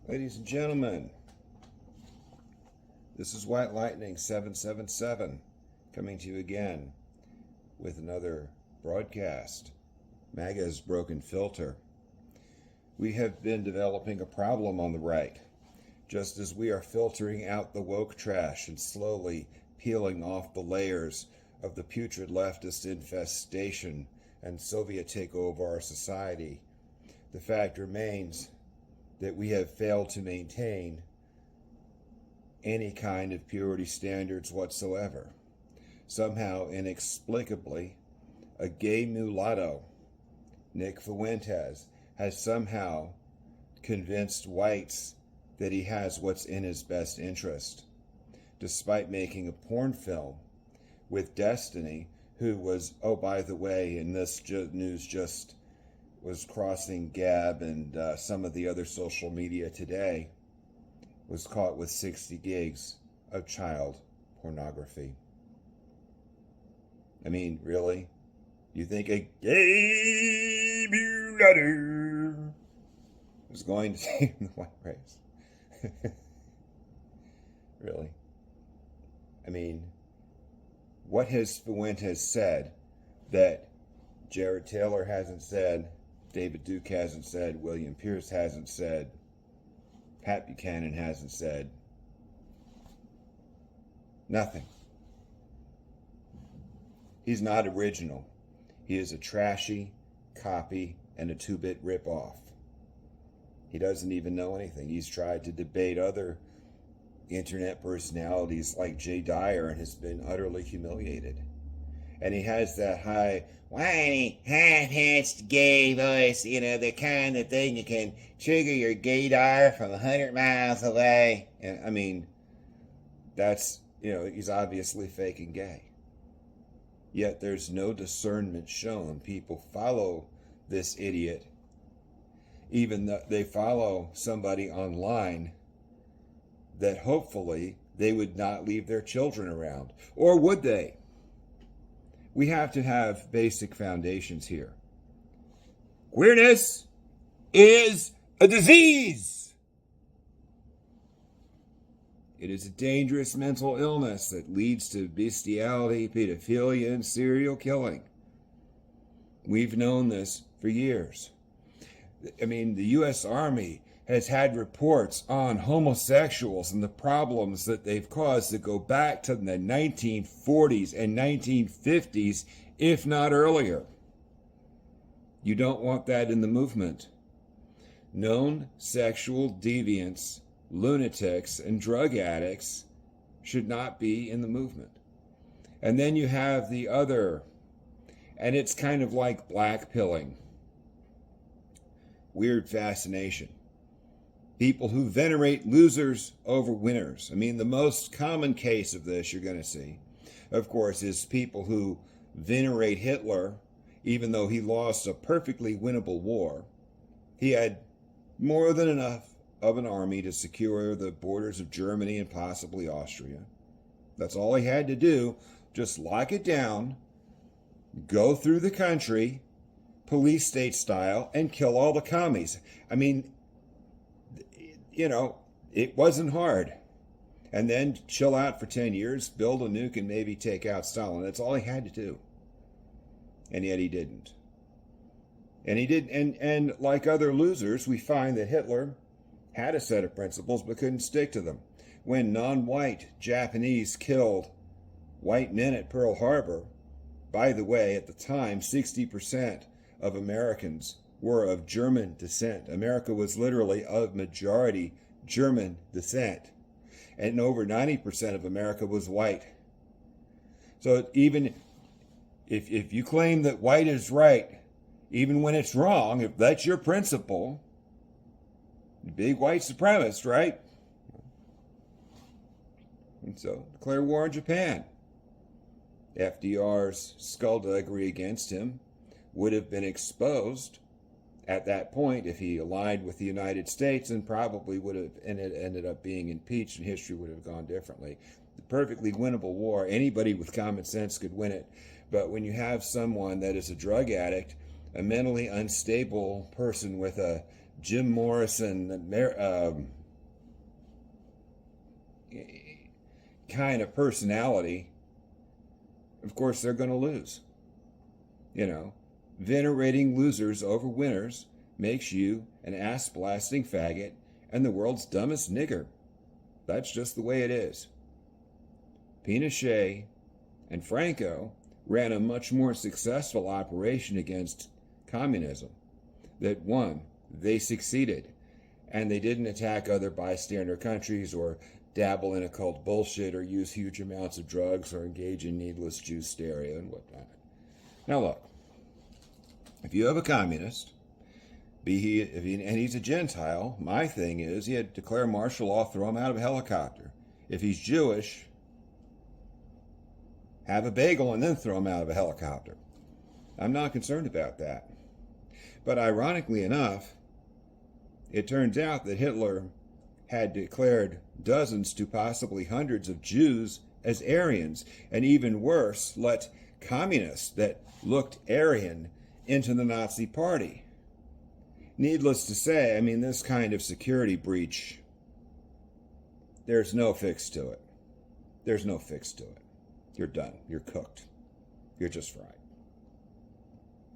Ladies and gentlemen, this is White Lightning 777 coming to you again with another broadcast. MAGAs broken filter. We have been developing a problem on the right, just as we are filtering out the woke trash and slowly peeling off the layers of the putrid leftist infestation and Soviet takeover of our society. The fact remains that we have failed to maintain any kind of purity standards whatsoever. Somehow, inexplicably, a gay mulatto, Nick Fuentes, has somehow convinced whites that he has what's in his best interest, despite making a porn film with Destiny, who was, oh, by the way, and this news just was crossing Gab and some of the other social media today, was caught with 60 gigs of child pornography. I mean, really? You think a gay mulatto is going to save the white race? Really? I mean, what has Fuentes said that Jared Taylor hasn't said, David Duke hasn't said, William Pierce hasn't said, Pat Buchanan hasn't said? Nothing. He's not original. He is a trashy copy and a two-bit ripoff. He doesn't even know anything. He's tried to debate other internet personalities like Jay Dyer and has been utterly humiliated. And he has that high, whiny, high-pitched gay voice, the kind of thing you can trigger your gaydar from 100 miles away. And I mean, that's, he's obviously faking gay. Yet there's no discernment shown. People follow this idiot, even though they follow somebody online that hopefully they would not leave their children around. Or would they? We have to have basic foundations here. Queerness is a disease. It is a dangerous mental illness that leads to bestiality, pedophilia, and serial killing. We've known this for years. I mean, the U.S. Army has had reports on homosexuals and the problems that they've caused that go back to the 1940s and 1950s, if not earlier. You don't want that in the movement. Known sexual deviants, lunatics, and drug addicts should not be in the movement. And then you have the other, and it's kind of like black pilling. Weird fascination. People who venerate losers over winners. I mean, the most common case of this you're going to see, of course, is people who venerate Hitler, even though he lost a perfectly winnable war. He had more than enough of an army to secure the borders of Germany and possibly Austria. That's all he had to do. Just lock it down, go through the country, police state style, and kill all the commies. I mean, it wasn't hard. And then chill out for 10 years, build a nuke, and maybe take out Stalin. That's all he had to do. And yet he didn't. And he did, and like other losers, we find that Hitler had a set of principles but couldn't stick to them. When non-white Japanese killed white men at Pearl Harbor, by the way, at the time, 60% of Americans were of German descent. America was literally of majority German descent. And over 90% of America was white. So even if you claim that white is right, even when it's wrong, if that's your principle, big white supremacist, right? And so declare war on Japan. FDR's skullduggery against him would have been exposed at that point if he allied with the United States, and probably would have ended up being impeached, and history would have gone differently. The perfectly winnable war, anybody with common sense could win it. But when you have someone that is a drug addict, a mentally unstable person with a Jim Morrison kind of personality, of course they're going to lose. You know, venerating losers over winners makes you an ass-blasting faggot and the world's dumbest nigger. That's just the way it is. Pinochet and Franco ran a much more successful operation against communism that won. They succeeded. And they didn't attack other bystander countries or dabble in occult bullshit or use huge amounts of drugs or engage in needless Jew hysteria and whatnot. Now look, if you have a communist, and he's a Gentile, my thing is he had to declare martial law, throw him out of a helicopter. If he's Jewish, have a bagel and then throw him out of a helicopter. I'm not concerned about that. But ironically enough, it turns out that Hitler had declared dozens to possibly hundreds of Jews as Aryans, and even worse, let communists that looked Aryan into the Nazi Party. Needless to say, I mean, this kind of security breach, there's no fix to it. There's no fix to it. You're done. You're cooked. You're just fried.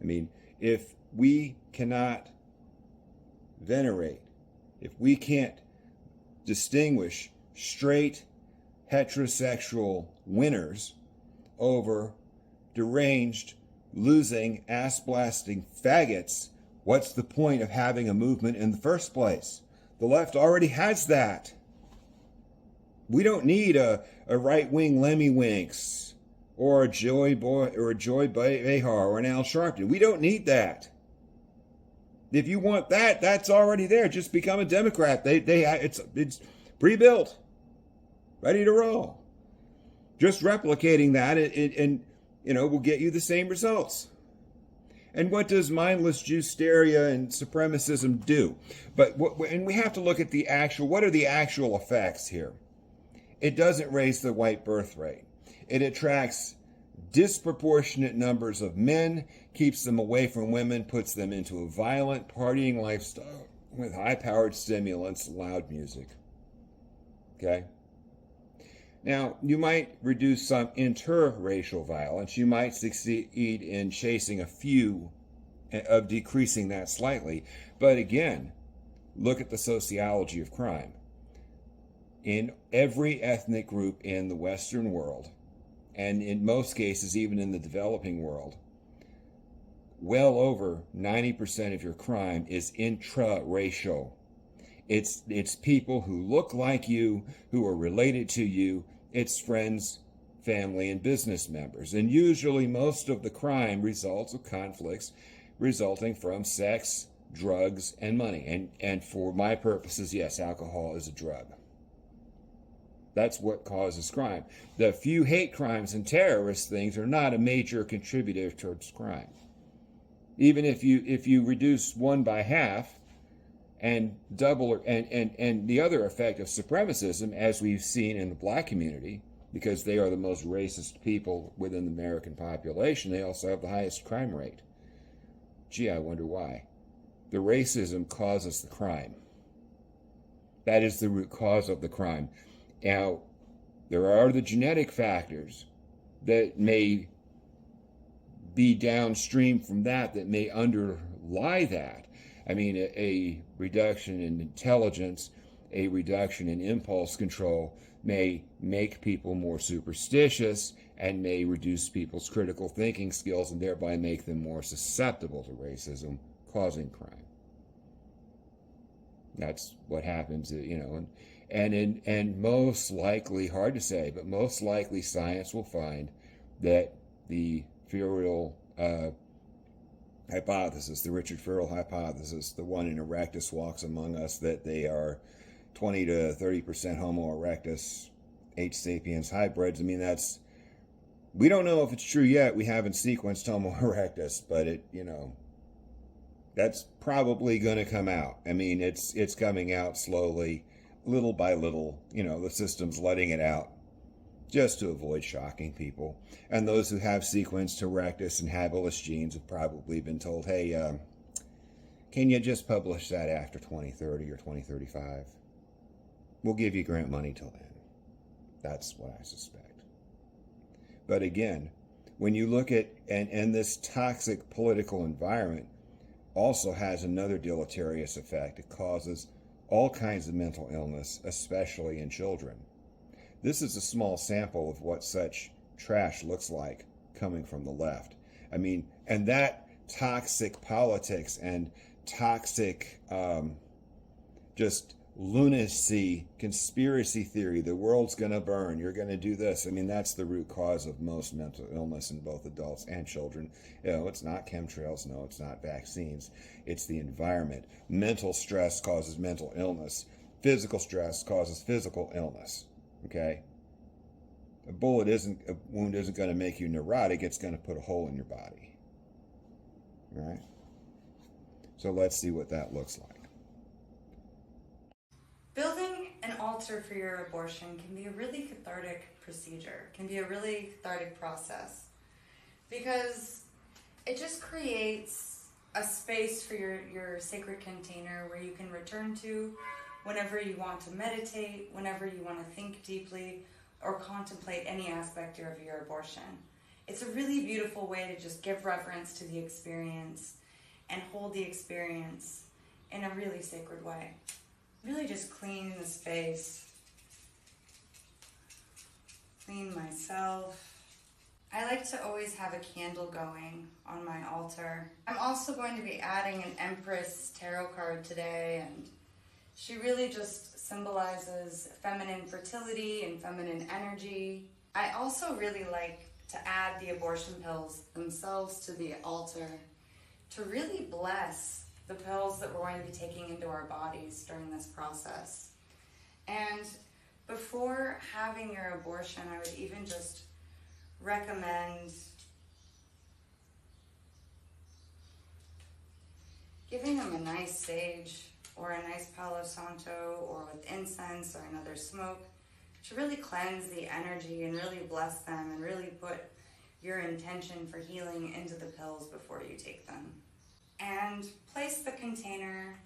I mean, if we cannot venerate, if we can't distinguish straight heterosexual winners over deranged, losing, ass-blasting faggots, what's the point of having a movement in the first place? The left already has that. We don't need a right-wing Lemmy Winks or a Joy Behar or an Al Sharpton. We don't need that. If you want that, that's already there. Just become a Democrat. It's pre-built, ready to roll. Just replicating that and will get you the same results. And what does mindless Jew hysteria and supremacism do? And we have to look at what are the actual effects here? It doesn't raise the white birth rate. It attracts disproportionate numbers of men, keeps them away from women, puts them into a violent partying lifestyle with high-powered stimulants, loud music. Okay? Now, you might reduce some interracial violence. You might succeed in chasing a few, of decreasing that slightly. But again, look at the sociology of crime. In every ethnic group in the Western world, and in most cases even in the developing world, well over 90% of your crime is intraracial. It's people who look like you, who are related to you. It's friends, family, and business members. And usually most of the crime results of conflicts resulting from sex, drugs, and money. And for my purposes, yes, alcohol is a drug. That's what causes crime. The few hate crimes and terrorist things are not a major contributor towards crime. Even if you reduce one by half and double, and the other effect of supremacism, as we've seen in the black community, because they are the most racist people within the American population, they also have the highest crime rate. Gee, I wonder why. The racism causes the crime. That is the root cause of the crime. Now, there are the genetic factors that may be downstream from that may underlie that. I mean, a reduction in intelligence, a reduction in impulse control may make people more superstitious and may reduce people's critical thinking skills and thereby make them more susceptible to racism, causing crime. That's what happens, and most likely, hard to say, but most likely science will find that the Ferrell hypothesis, the Richard Ferrell hypothesis, the one in erectus walks among us, that they are 20 to 30% Homo erectus, H. sapiens hybrids. I mean, we don't know if it's true yet. We haven't sequenced Homo erectus, but that's probably going to come out. I mean, it's coming out slowly, little by little. The system's letting it out just to avoid shocking people. And those who have sequenced erectus and habilis genes have probably been told, hey, Can you just publish that after 2030 or 2035? We'll give you grant money till then. That's what I suspect. But again, when you look at, and this toxic political environment also has another deleterious effect. It causes all kinds of mental illness, especially in children. This is a small sample of what such trash looks like coming from the left. I mean, and that toxic politics and toxic just lunacy, conspiracy theory, the world's going to burn, you're going to do this. I mean, that's the root cause of most mental illness in both adults and children. You know, it's not chemtrails, no, it's not vaccines, it's the environment. Mental stress causes mental illness. Physical stress causes physical illness, okay? A wound isn't going to make you neurotic, it's going to put a hole in your body, all right? So let's see what that looks like. Building an altar for your abortion can be a really cathartic procedure, can be a really cathartic process, because it just creates a space for your sacred container where you can return to whenever you want to meditate, whenever you want to think deeply, or contemplate any aspect of your abortion. It's a really beautiful way to just give reverence to the experience and hold the experience in a really sacred way. Really just clean the space, clean myself. I like to always have a candle going on my altar. I'm also going to be adding an Empress tarot card today, and she really just symbolizes feminine fertility and feminine energy. I also really like to add the abortion pills themselves to the altar to really bless the pills that we're going to be taking into our bodies during this process. And before having your abortion, I would even just recommend giving them a nice sage or a nice Palo Santo or with incense or another smoke to really cleanse the energy and really bless them and really put your intention for healing into the pills before you take them. And place the container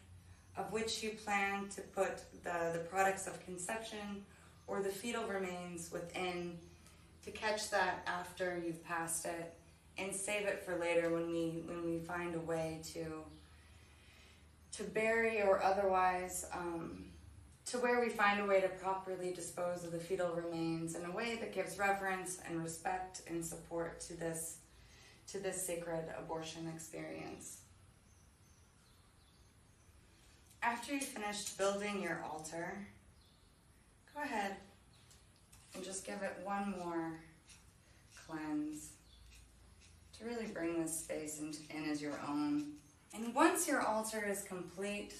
of which you plan to put the products of conception or the fetal remains within to catch that after you've passed it, and save it for later when we find a way to bury or otherwise to where we find a way to properly dispose of the fetal remains in a way that gives reverence and respect and support to this sacred abortion experience. After you've finished building your altar, go ahead and just give it one more cleanse to really bring this space in as your own. And once your altar is complete,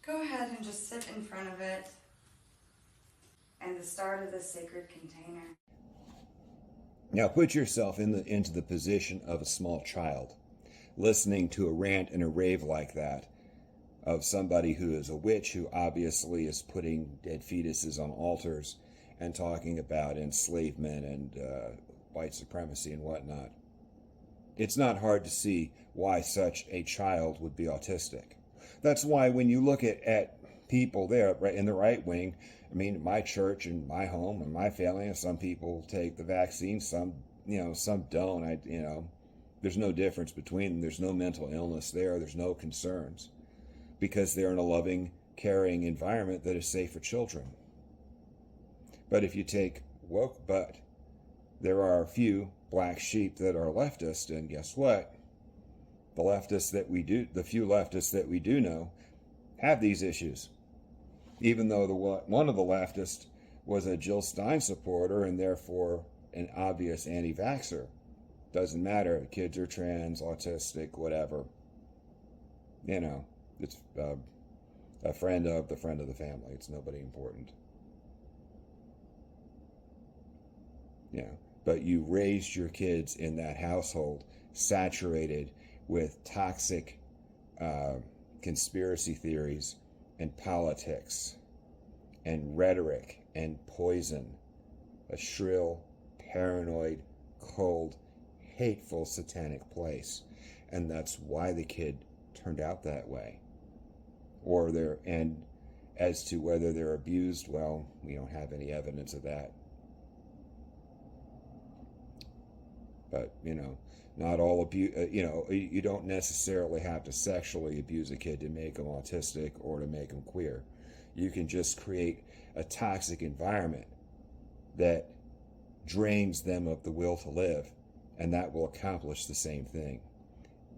go ahead and just sit in front of it and the start of the sacred container. Now put yourself into the position of a small child, listening to a rant and a rave like that of somebody who is a witch, who obviously is putting dead fetuses on altars and talking about enslavement and white supremacy and whatnot. It's not hard to see why such a child would be autistic. That's why when you look at people there in the right wing, I mean, my church and my home and my family, some people take the vaccine, some don't. There's no difference between them. There's no mental illness there. There's no concerns, because they're in a loving, caring environment that is safe for children. But if you take woke butt, there are a few black sheep that are leftist, and guess what? The few leftists that we do know have these issues. Even though one of the leftists was a Jill Stein supporter and therefore an obvious anti-vaxxer. Doesn't matter, kids are trans, autistic, whatever. It's a friend of the family. It's nobody important. But you raised your kids in that household saturated with toxic conspiracy theories and politics and rhetoric and poison, a shrill, paranoid, cold, hateful, satanic place. And that's why the kid turned out that way. And as to whether they're abused, well, we don't have any evidence of that. But, not all abuse, you don't necessarily have to sexually abuse a kid to make them autistic or to make them queer. You can just create a toxic environment that drains them of the will to live, and that will accomplish the same thing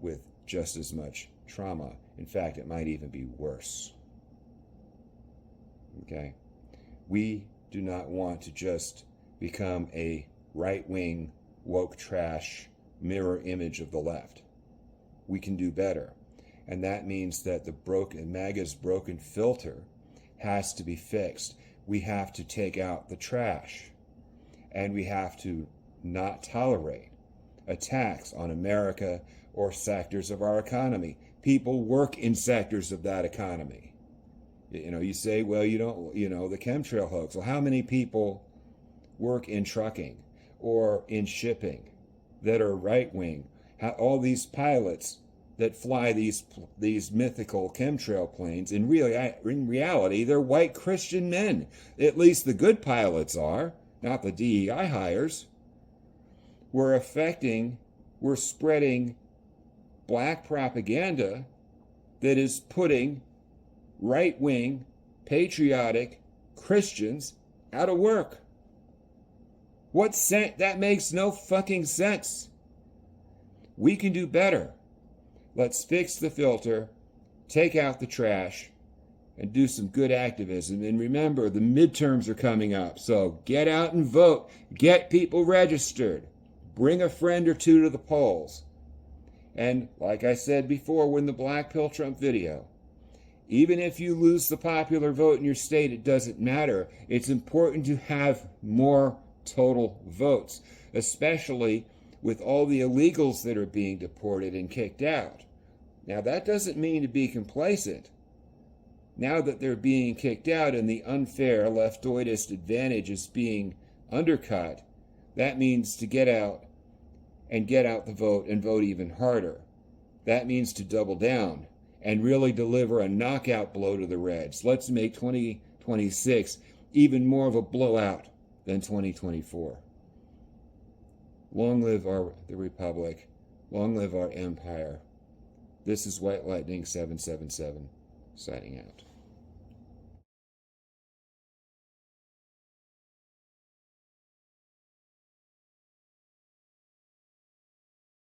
with just as much trauma. In fact, it might even be worse. Okay? We do not want to just become a right-wing, woke trash mirror image of the left. We can do better. And that means that the MAGA's broken filter has to be fixed. We have to take out the trash. And we have to not tolerate attacks on America or sectors of our economy. People work in sectors of that economy. You say, well, you don't, the chemtrail hoax. Well, how many people work in trucking or in shipping that are right-wing? All these pilots that fly these mythical chemtrail planes, in reality, they're white Christian men. At least the good pilots are, not the DEI hires. We're spreading black propaganda that is putting right-wing, patriotic Christians out of work. That makes no fucking sense. We can do better. Let's fix the filter, take out the trash, and do some good activism. And remember, the midterms are coming up, so get out and vote. Get people registered. Bring a friend or two to the polls. And like I said before in the Black Pill Trump video, even if you lose the popular vote in your state, it doesn't matter. It's important to have more total votes, especially with all the illegals that are being deported and kicked out. Now, that doesn't mean to be complacent. Now that they're being kicked out and the unfair leftoidist advantage is being undercut, that means to get out the vote and vote even harder. That means to double down and really deliver a knockout blow to the Reds. Let's make 2026 even more of a blowout than 2024. Long live the Republic. Long live our empire. This is White Lightning 777, signing out.